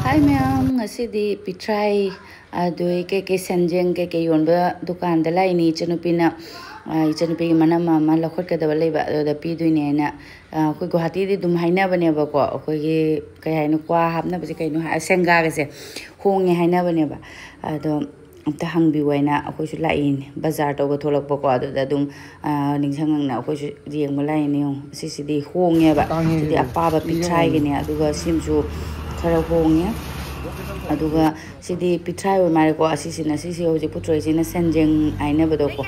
Hi ma'am, ngasi pitrai adui ke sanjeng ke yonba dukan da lai ni chanupina chanupi mana mama lakhot ka da leba da pi duine na koi Guwahatida dum haina bane ba ko koi gi kai hainu kwa hapna ba kai no senga ga se hongi haina bane ba ado ta hangbi waina koi su lai bazar to ga tholak ba ko ado da dum ningsang na koi su rieng ma lai ni sidi hongi ba sidi apa ba pitrai gi ne adu ga simsu khara hongi aduga sidi pitrai o mare ko asisina sisi hoji putroi sina senjeng aina bado ko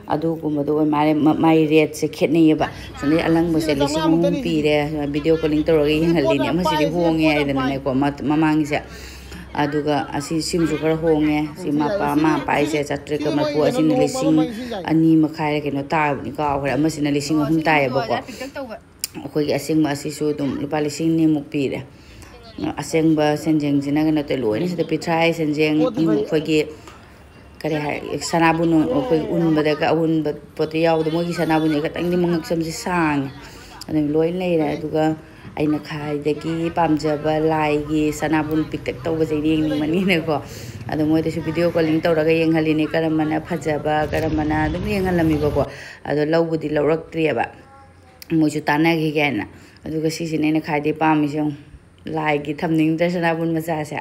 adu gumba do mare mai rate se khetni ba suni alang bo se lising pire video calling to rogi halli ne ma sidi honge aidana ne ko mamangi se aduga asi simju kar honge sima pa ma pai se chatre ka ma pu asin lising ani makhai ke no ta ni ka awra ma sina lising hum ta ba ko ko gi asing ma asi su dum lupa lising ni muk pire aseng ba senjeng jina ga na te loini se pitrai senjeng khogi kare ha sanabun khoi un ba da ka un ba poti yaw do mo gi sanabun ga tang ni mangak sam si sang ani loi nei ra duga aina khai de ki pamjaba lai gi sanabun piktek to ba jei ni mani ne ko ado moi de video calling to ra ga yeng hali ni karamana phajaba karamana dum yeng halami ba ko ado lawbudi lawrak tri ba moi ju tana gi ga na aduga si ne na khai de pam mi jong lai gi thamning da sanabun macha sa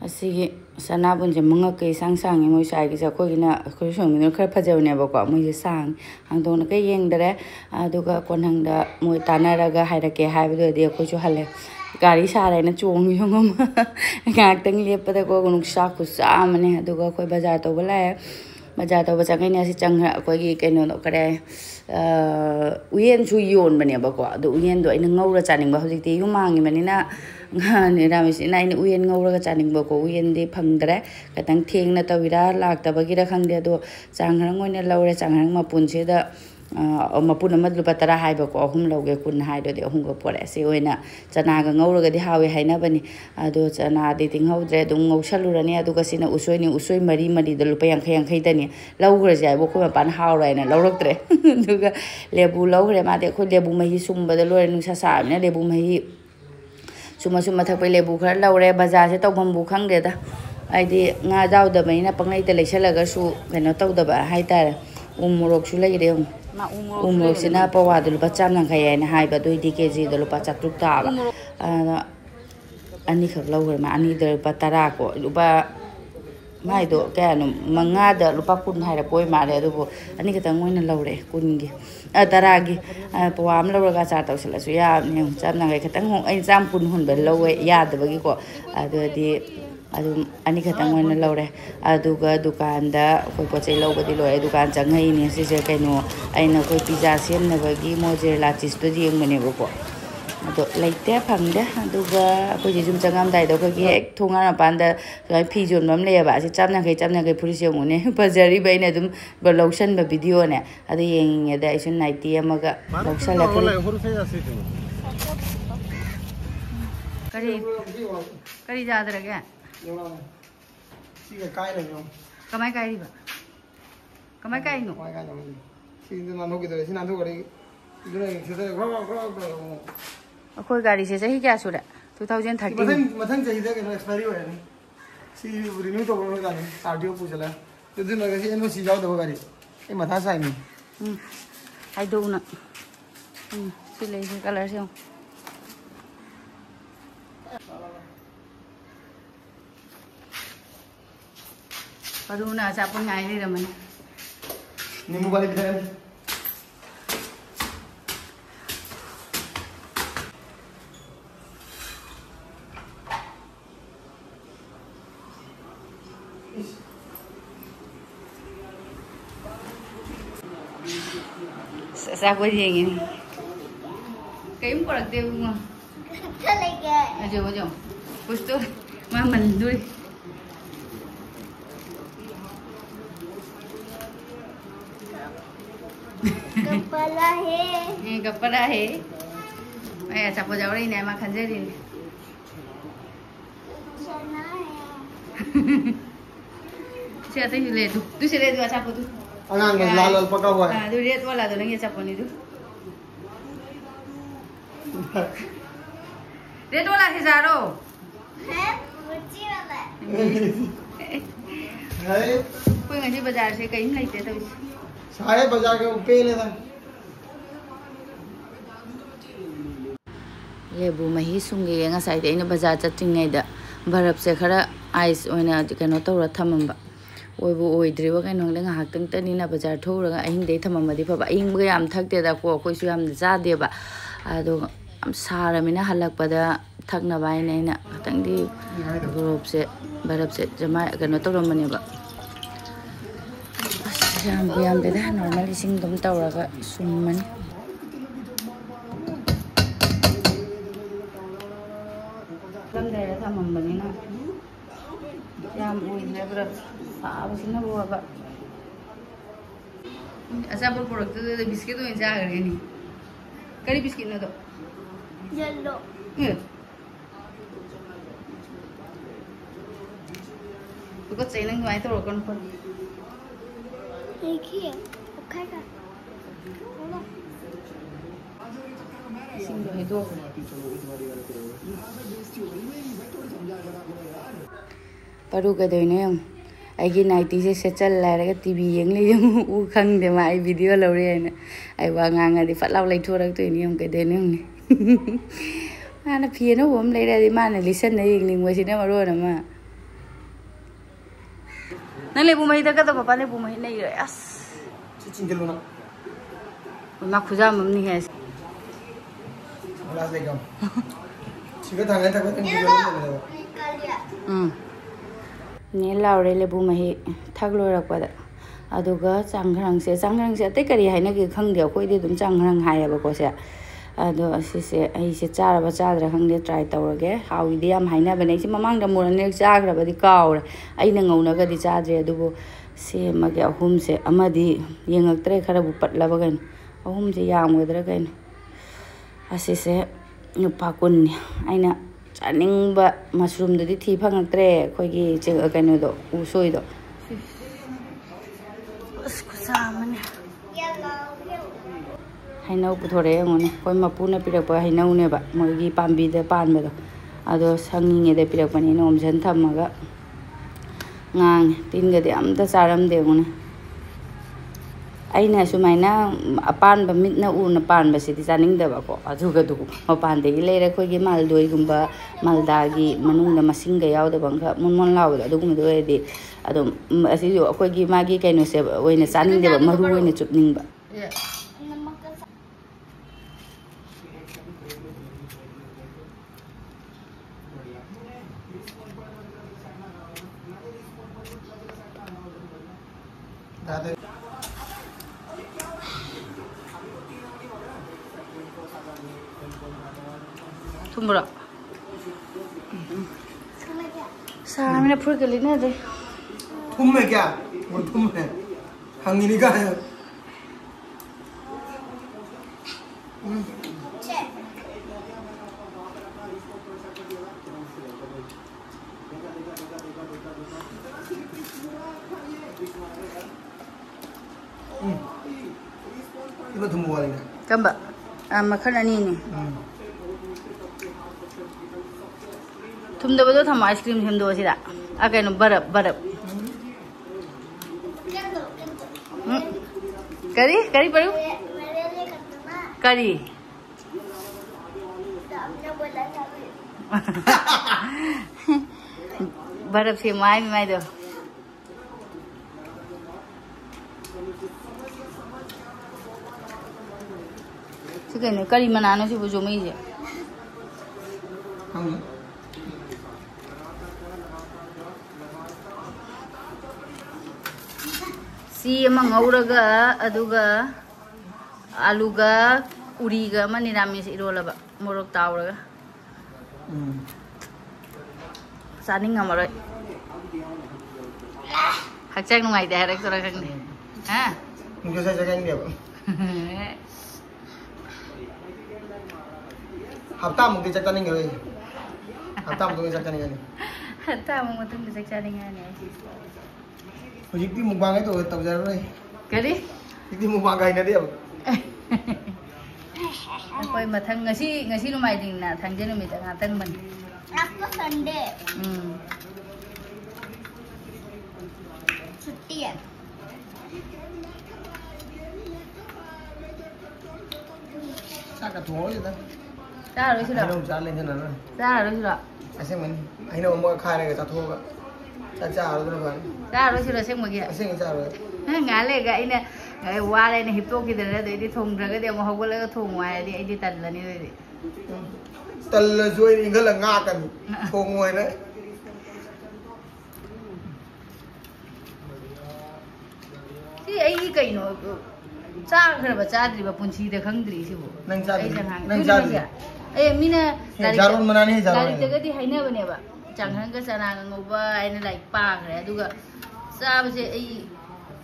asigi sanabun je manga ke sang moi sai gi sa ko gina ko song ni khar phajaw ne ba ko moi je sang hang dong na ke yeng dare aduga kon hang da moi tanara ga haira ke hai bu de ko chu hale gari sa re na chong yong ma ngak tang le pa da ko nuk sa khu sa mane aduga ko bazar to bala bazar to ba changai ne si changra ko gi ke no kare uyen chu yon bane ba ko do uyen do ina ngaura chaning ba hojik ti yumangi manina ne ramis ina ina uyen ngaura ga chaning ba ko uyen de phangdre katang theng na tawira lak ta ba gi ra khang de do changkhrang oina laure changkhrang ma pun se da mapun amad lupa tara hai ba ko ahum loge kun hai do de ahum go pore se oina chanaga ngaura ga di hawe haina bani ado chana de ting haudre dung ngau salurani adu ga sina usoi mari de lupa yang khai dani lawgra jai bo ko pan hawrai na lawraktre duga lebu lawre ma de ko lebu mahi sumba de lore nu sa sa ne lebu mahi suma thak pe lebu khar lawre bazar se tawbam bu khang de da ai di nga daw da mai na pangai te leisalaga su keno taw da ba hai ta umurok su lai de umurok sina pawa de lupa cham nang khai na hai ba 2 kg de lupa chatruk ta ba ani khak lawre ma ani de lupa tara ko lupa mai do ka no manga da lupa kun hai ra koi ma re do ani ka tang moina lawre kun gi tara gi pawam lawra ga cha taw sala su ya ne cham nang ka tang hong ai jam kun hun ba lawe ya da ba gi ko adu di adu ani ka tang moina lawre adu ga dukan da koi po chei law ba di loe dukan changai ni se se kai no ai na koi pizza sem na ba gi moje la chis to di mane ba ko ado laite phangde aduga ko ji jum changam dai do ko gi ek thonga na panda kai phi jon mam le ba si chamna kai phuri se ngune bazari bai na dum ba lotion ba video ne adu yeng da isun naiti amaga lotion la kari jadra ga si ga kai la yo kamai kai ba kamai kai no si na no gi da si na do gari dure se se go akoi gari se sahi kya sura 2013 mathang chahi da ke expiry ho yani si renew to ko gari RTO pujala to din ga si no si jaw do gari e matha sai ni ai do na si le se color se paruna sa pun ngai ni raman ni mobile phone sa ko gì nhỉ cái cũng có đặc tiêu không ajo pusto ma mình đuôi kepala he eh siapa jauh ini emang kanjer ini siapa itu le tu sih le tu siapa tu Angan लाल लाल पका हुआ है। तो रेत वाला तो नहीं है चपनी तो रेड वाला खिजारो है मुझे वाला है कोई ngasi बाजार से कहीं नहीं थे तो सारे बाजार के पे लेता लेबू मही सुंगे ngasai de ina bazaar chatringai da barap se khara ice oina kano tawra thamamba oibu oidriba kaino le nga haktang tani na bazaar thoraga ahin dei thamamadi fa ba ing ga yam thakte da ko koi su yam ja de ba ado am saramina halakpada thakna bai na ina tang di barap se jama kano tawramani ba yam de da normal sing dum tawraga summani lamdera thamambani na yam oidre bara saabasina buaga asapur product de biscuit to inja gare ni kari biscuit na to yellow तो को chain nang mai to kon kon देखिए खाएगा sing do he do paru ka doine aigi nighty se sechal lairaga tv yeng le u khang de mai video lo re na ai wa nga di fat law lai thorak to ni am ke de ne ana phie no bom lai ra di ma na listen na yeng ning wa sin na ma ro na ma nang le bu mai da ka to papa le bu mai nei re as चिंगल ना ma khuja mam ni he वाला ले गम चिंगल थांगे था को चिंगल ले निकाल लिया ne laure le bu mahi thaklo rakpada aduga changkhrang se atai kari haina ki khangde khoi de dum changkhrang hayaba ko se ado asise ai se charaba chadra khangde try tawrage hawi de am haina bane si mamang da mur ne chagra badi kaur ai na ngauna ga di chadre adubu se mage ahum se amadi yengak tre khara bu patlaba gan ahum se yam gadra gan asise nupa kun aina chaning ba mushroom do di thi phangatre khoi gi che kanu do usoi do usku samane yellow hainau puthore ngone koi mapuna pirakpa hainau ne ba mogi pambi de panba do ado sanginge de pirakpani nom jan thamaga ngang tinga de amta charam de ngone aina sumaina apan ba mitna una pan ba sidi chaning de ba ko ajuga du mapan de gi leira khoi gi mal doi gumba malda gi manung da masing ga yaw da bangka mon law da dugum do de adum asi jo khoi gi magi kaino se oina chaning de ba maru oina chupning ba नमक का दादे थुमरा समझ गया सामने full के लेने दे तुम में क्या वो तुम है हंगनी का है चेक इतना तुम बोले ना kamba makhan ani ni thumda bado tham ice cream hem do sida akaino barap kari paru मेरे लिए करना kari आपने बोला था barap se mai do sikene kari manano si bujo mai je हंगी si amang auraga aduga aluga uriga mani ramis irolaba morok tauraga saning ngamara hakchak nungai de harak tora khang ne ha मुझे से जगह नहीं है हफ्ता मुझे चक्कर नहीं गए हफ्ता मुझे चक्कर नहीं गए ta mo matung de sakcha ninga ne Hujik di mukbang itu tau jar nih. kari Hujik di mukbang kain dia. Koi mathang ngasi lumai ding na thangje numit ngatang man. Aku Sunday. Cuti ya. Saka tuh aja dah. Taruh sudah. Ayo jalan ke mana? Taruh sudah. Asing mana? Ayo mau kaya ke satu hoga. Caca ada kan? Taruh sudah asing magi. Asing cara. Ngale ga ina wala ina hipto kidana do idi thong draga de mo hawala ga thong wa di idi tallani de. Talla join ingal ngakan. Thong wa na. Si ai kai no cha khra cha dri ba punchi de khang dri si bo. Nang cha. Ai mina jarun manani jarun. Dari daga di haina bane ba. Changkhrang ga chanaga ngoba aina like pa khra aduga sa ba se ai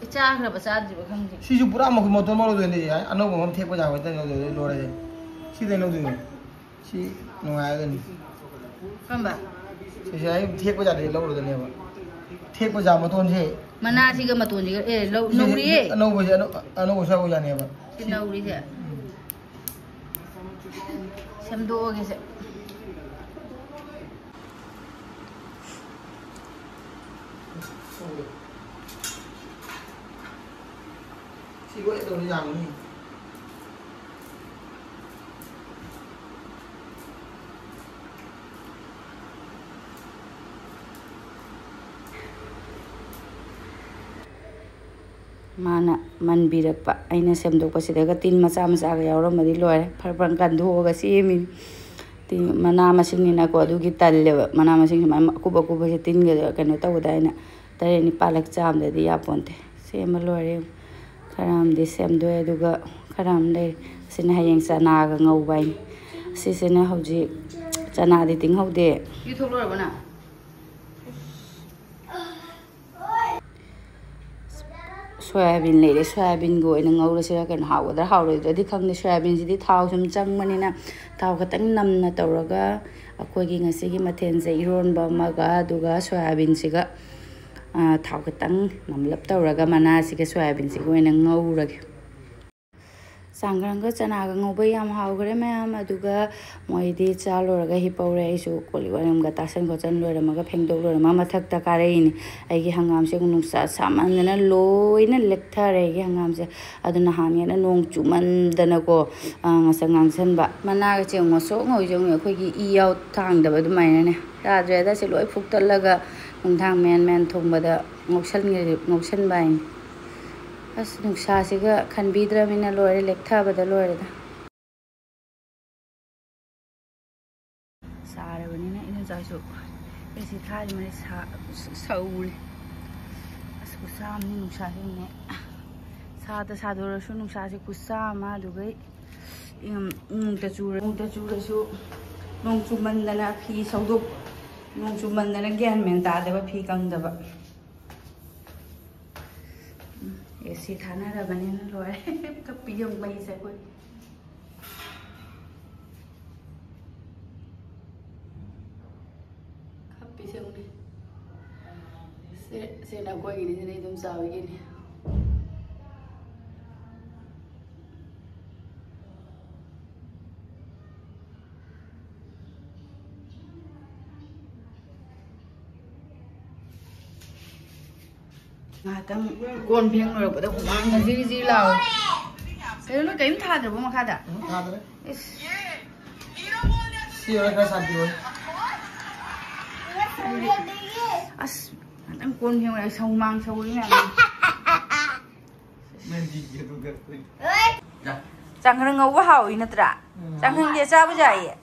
cha khra ba cha dri ba khang dri. Si ju pura mo motor mo do ni ai ano mo thek ba ja ba tan lo re. Si de no du. Si no ai ni. Kamba. Si ai thek ba ja de lo do ni ba. Thek ba ja mo ton se. Mana si ga matun ji lo no ri e. Ano bo sa bo ja ni ba. Si no ri se. Samdo ge se. Si gue itu yang ini. Mana man birak pa aina semdok pa sidaga tin macha ga yawra madi loy farpang kan do ga simi tin mana masing ni na ko adugi talle mana masing ma kuba se tin ga kano taw daina tare ni palak cham de ya ponte sema loy karam de semdo aduga karam le sina hayeng chana ga ngau bai si sina hoji chana de ting haude yu thok lor bana soyabin le soyabin go ina ngau se kan hawda hawre di khang ni soyabin ji di thau sum chang manina thau khatang nam na tawraga akoi gi ngasi gi mathen je iron ba maga duga soyabin siga thau khatang nam lap tawraga mana siga soyabin si go ina ngau rage changkhrang ga chanaga ngau ba yam hawgre mayam aduga moidi chaloraga hi pawre isu koli waram ga tasan go chan lora maga phengdok lora ma mathak ta kare ni ai gi hangam se gunung sa saman na loina lekthare gi hangam se aduna hamya na nong chuman dana ko ngasangang san ba mana ga cheng ngo so ngoi jong ne khoi gi i yaw thang da ba du mai ne ta dre da se loi phuk talaga nong thang men thong ba da ngoksan bai as nungsa siga khan bidra mina lore lektha bada lore da sare bani na ina jaisu esi thali mari sauli as kusam ni nungsa ne sa do su nungsa si kusama du gai ta chura su nong chu mandana phi sauduk nong chu mandana gyan men ta da ba phi kang da ba si thana ra bani na loi ka piyong bai se koi ka pi se uni se na koi ni ne dum sa wi ni tang con phiêng rồi bắt đầu mang cái gì lao thế nó kém tha được không mà khát à tha được siêu cái sao rồi as tang con phiêng này sâu mang sâu ấy này men gì vậy tôi cái changkhrang ngau ba haowe natra changkhrang ge cha ba jai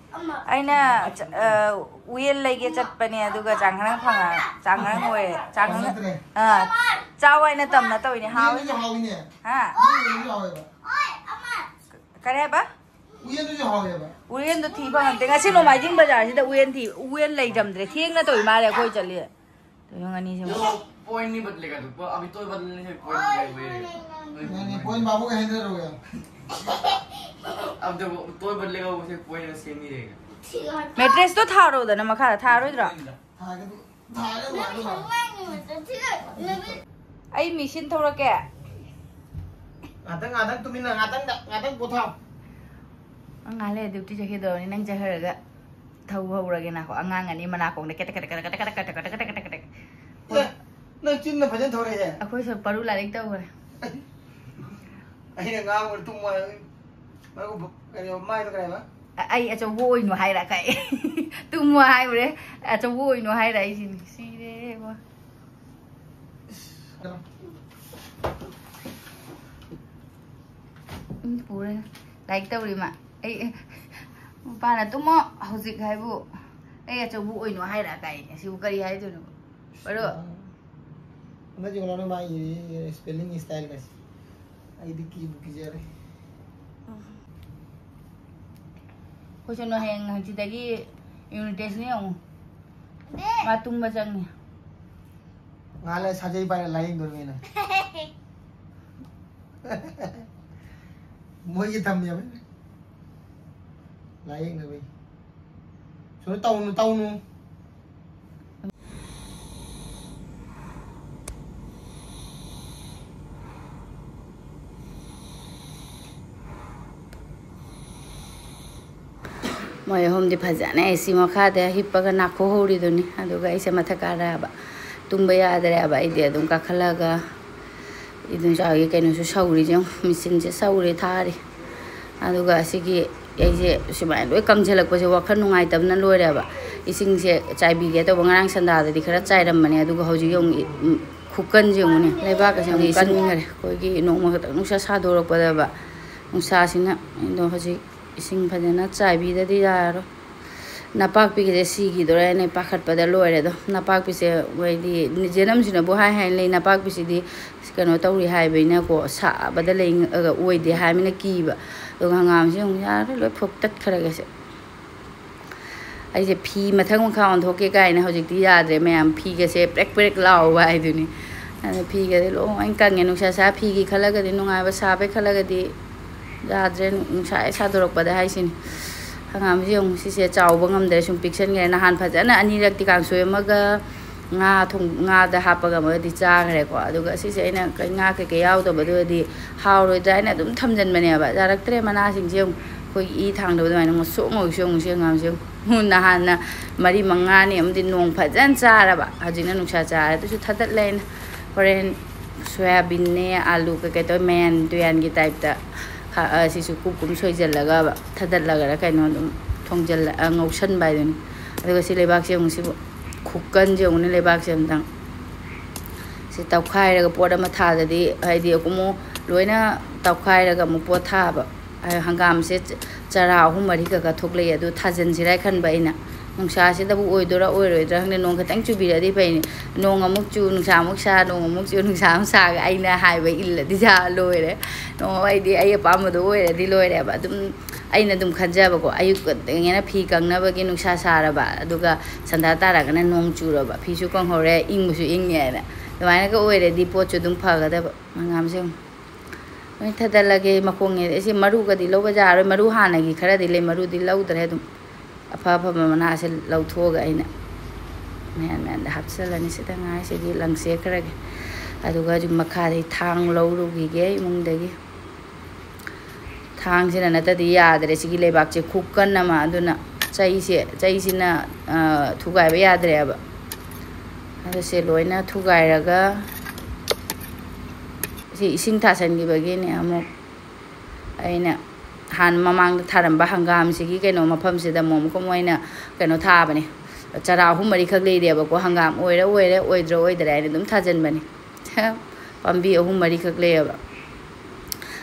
aina uyen lai ge chat pane aduga changkhrang phanga changkhrang hoye changkhrang chawai na tam na toi ni haowe ha kare ba uyen do thi phang te ngasi no mai jing bazar si da uyen lai dam dre thieng na toi ma le khoi chali to yung ani se point नहीं बदलेगा तो अभी तो बदलने से point नहीं point बाबू का handle हो गया अब जब तो बदलेगा उसे point सेम ही रहेगा मैट्रेस तो थारो द न मखा थारो इधर आई मशीन थोड़ा क्या ngatang tumin na ngatang potham Angale duty jahe do ni nang jaharaga thau hawrage na ko angang ani mana ko ne ket ket ket ket ket ket ket ket ket ket nang chin na bhajan thore hai akoi sa paru la lik tau re ai na nga ko tum ma ko cái mai to cái mà ai cho vui nó hay là cái tu mua hay rồi đấy cho vui nó hay đấy gì xí đấy quá bố đây đánh tao đi mà ấy ba là tung mọ hậu dịch hay vụ ấy cho vui nó hay là cái siêu cây hay rồi bắt được nó chỉ có nói bài spelling style cái ai đi kì bút gì đấy cô cho nó hàng chỉ tại cái unit test này không mà tung bao giờ nhỉ ngã lại sao chơi bài lại rồi này mới cái thầm vậy lại rồi vậy số tàu luôn Mọi hôm thì phải dặn này xí mà khá thì hít bác nạc khô hô đi rồi nè Adô cái xe mà thắc cả ra bà Tung bây giờ ra bà Ý đúng cả khá là gà Ý đúng cho cái nó sâu đi chứ Mình xin sẽ sâu đi tha đi Adô cái xí kì Ý sẽ bà đối căng chơi lạc bà sẽ hoặc khăn ngay tầm năn lôi ra bà Ý xin sẽ chạy bị ghé tao bằng ngang sẵn đà thì khá là chạy đầm mà nè Adô cái hầu chứ dùng khúc cân chứ nè Lấy bác cái xe cân như này Coi cái nông mà nó sẽ xa đồ lạc bà ra bà Nông xa xin á Đó hầu chứ Ising phadana chai bi da di da ro napak pi ke si gi do ne pakhat pada lo re do napak pi se wai di jenam sina bo hai hai le napak pi si di kano taw ri hai be na ko sa bada le ga oi di hai mi na ki ba do ngam si ong ya lo phok tat khara ga se ai je phi ma thang kha on thoke kai na hojik ti ya dre me am phi ke se prek prek lao ba ai du ni phi ke lo anh kang nu sa sa phi gi khala ga di nu nga ba sa pe khala ga di ra trên sai sa đồ bật hay xin hàng ngàm riêng xí xé chảo bằng ngâm để chúng pixel nghe là hàn phải dẫn là anh đi được thì càng xuôi mà cái nga thùng nga đã hấp vào mà đi cha cái quả rồi cái xí xé này cái nga cái áo tao bây giờ đi hao rồi trái này cũng thâm dần mà nè bạn ra được tre mà na xin riêng coi y thằng đầu này nó một số ngồi xuống riêng ngàm riêng hun là hàn là mà đi mang nga này em đi nông phải dẫn cha ra bạn à chính là nông cha tôi chút thật lên rồi soybean nè alu cái tôi men tôi ăn cái type đó si su cũng xoay dần là ga thật là cái cái nó thông dần là ngầu sân bài rồi này si lấy bạc xem si khúc cân chứ này lấy bạc xem tăng si tàu khai là cái bột mà thả ra đi hay đi cũng mua lối na tàu khai là cái một bột thả bả hàng gam si chả rau không mà đi cái thuốc lấy rồi thả dần si lại khăn bài nè nông sa si đâu oi đó rồi ra nên nông cái tánh chu bị là đi bài nông ở mức chu nông sa nông ở mức chu nông sa cái anh là hai bài là đi ra lôi đấy nông ai đi ai bảo mà đồ là đi lôi đấy bà tụm anh là tụm khăn ra bà có ai nghe nó phi căng nó cái nông sa ra bà đồ cái sản ta ta là cái nông chu rồi bà phi chu con hồi đấy in một số in nhẹ nè rồi anh cái oi đấy đi po chu tụm phá cái đấy bà ngắm xem thật là cái mà không nghe cái maru cái đi lâu bây giờ rồi maru hà này cái khá đi lấy maru đi lâu rồi tụm apa mana se lau thua ga ina men da hap sala ni se ta ngai se di lang se kra ge adu ga ju makha di thang lau ru gi ge mung de gi thang se na ta di ya de se gi le bak che khuk kan na ma adu na chai si na thu gai ba ya de ba adu se loi na thu gai ra ga si sing tha san gi ba ge ne amo aina han mamang tharam ba hangam sigi keno mafam sida mom ko moina keno tha bani chara humari khak le de ba ko hangam oidro ni dum thajan bani pambi humari khak le ba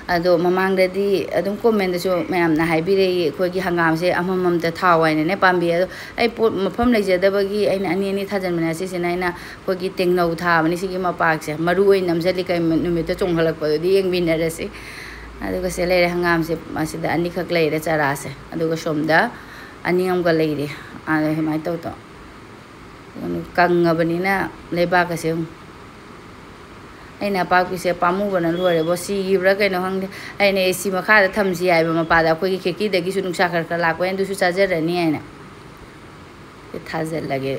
ado mamang de di adum comment so mayam na haibi re ko gi hangam se amamam ta thawai ne pambi ado ai pot mafam le je da ba gi aina ani ani thajan bani se naina ko gi tengnau tha bani sigi ma pak se maru oi namjali kai numit ta chong halak pa di eng bin ra se aduga se le hangam se masida ani khak le re chara se aduga somda ani am ga le re a he mai to kang abani na le ba ka se aina pa ku se pamu bana lo re bo si bra kai no hang ai ne si ma kha da tham si ai ba ma pa da ko gi kheki da gi su nung sa khar khar la ko en du su sa je re ni ai na ke tha je lage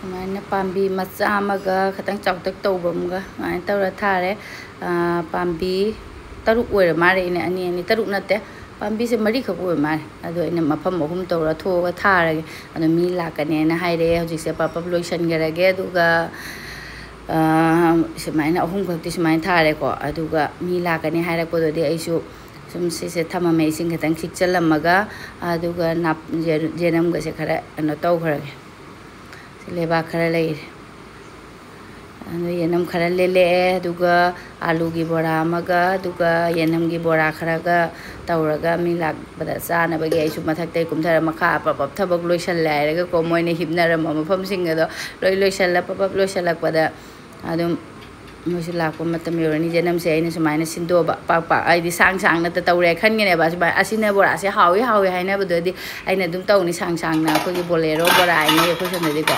Mana pambi macha amaga khatang chawtak tawbam ga ngai tawra thare pambi taruk oira mare ina ani taruk natte pambi se mari khak oira mare ado ina mafam ahum tawra thoga tharage ado mi lakane na haire hojik se papa loisan garage aduga semaina ahum khakti semaina thare ko aduga mi lakane haira ko dodi aisu sum se thamame ising khatang khikchalamaga aduga nap jenam ga se khara ano taw kharage leba khara lei yenam khara lele aduga alu gi bora amaga aduga yenam gi bora khara ga tawraga mi lak bada sana bagi aisu mathak tai kumthara makha papap thabak loisal lairaga ko moine hibnara mafam singa do loisal la papap loisal lak pada adum mosi lakpa matam yorani jenam se aina sumaina sindo ba pa aidi sang na ta tawre khangene ba ba asina bora se hawi haina budodi aina dum tawni sang na ko gi bolero bora aina ko sanadi ko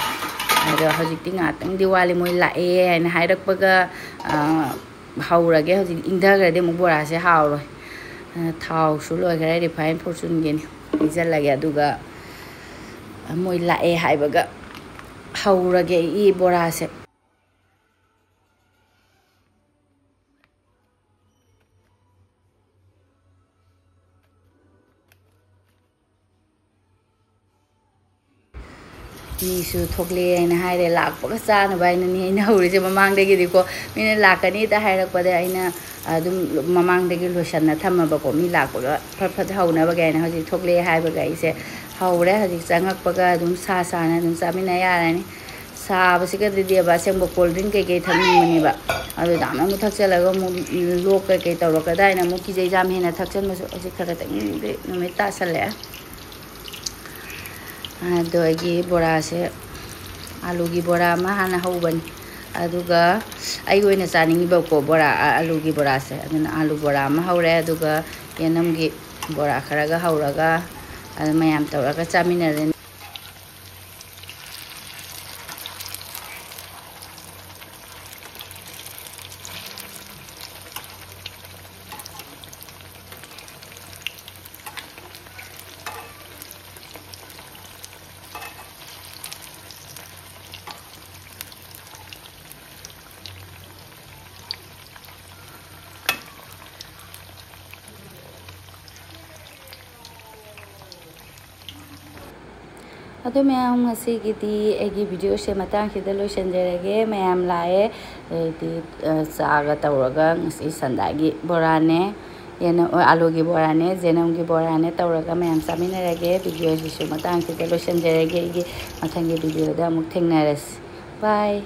ado hojikti ngatang diwali moi lae aina hairakpaga haurage hojik indhagrade mu bora se hawro thau su loi gare refine fortune geni ijalage aduga moi lae haibaga haurage I bora se nisu thokle aina haire lakpa ka chana baina ni aina hori je mamang degi diko mina lakani ta hairak pada aina adum mamang degi losanna thamma ba ko mi lakpa ga phat hauna ba ga aina hoji thokle haiba ga ise haure hoji changak pa ga adum sa na adum samina yarani sa basika de ba seng ba cold drink ke thamni mani ba adu dam mu thakchalaga mu lok ke tawra ka daina mu ki jai jam hena thakchan ma hoji khara ta ni me ta sale ado agi bora se alu gi bora ma hana hauban aduga ai goina chaningi ba ko bora alu gi bora se aduna alu bora ma haure aduga yenam gi bora kharaga hauraga mayam tawraga chaminare ado mayam ngasi gidi egi video se matang khida loisanjarage mayam lae di saga tawraga ngasi sandagi borane yena alu gi borane jenam gi borane tawraga mayam saminarage video se matang khida loisanjarage egi mathangi video da muk thengnaras bye